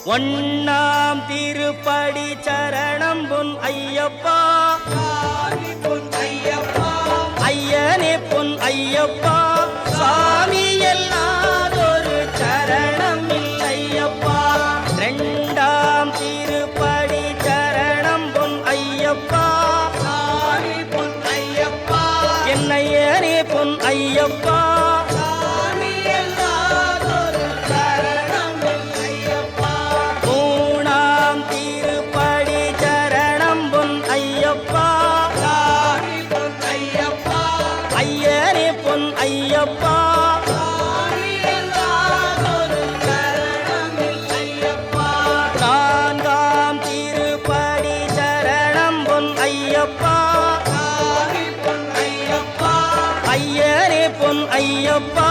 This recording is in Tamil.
ஒண்ணாம் திருப்படி சரணம் பொன் ஐயப்பா, ஐயனே பொன் ஐயப்பா, சாமி எல்லாதொரு சரணம் இல்லையப்பா. இரண்டாம் திருப்படி சரணம் பொன் ஐயப்பா, என்னையனே பொன் ஐயப்பா, மூணாம் திருப்படி சரணம் பொன் ஐயப்பா, ஐயனே பொன் ஐயப்பா, நான்காம் திருப்படி சரணம் பொன் ஐயப்பா, ஐயனே பொன் ஐயப்பா,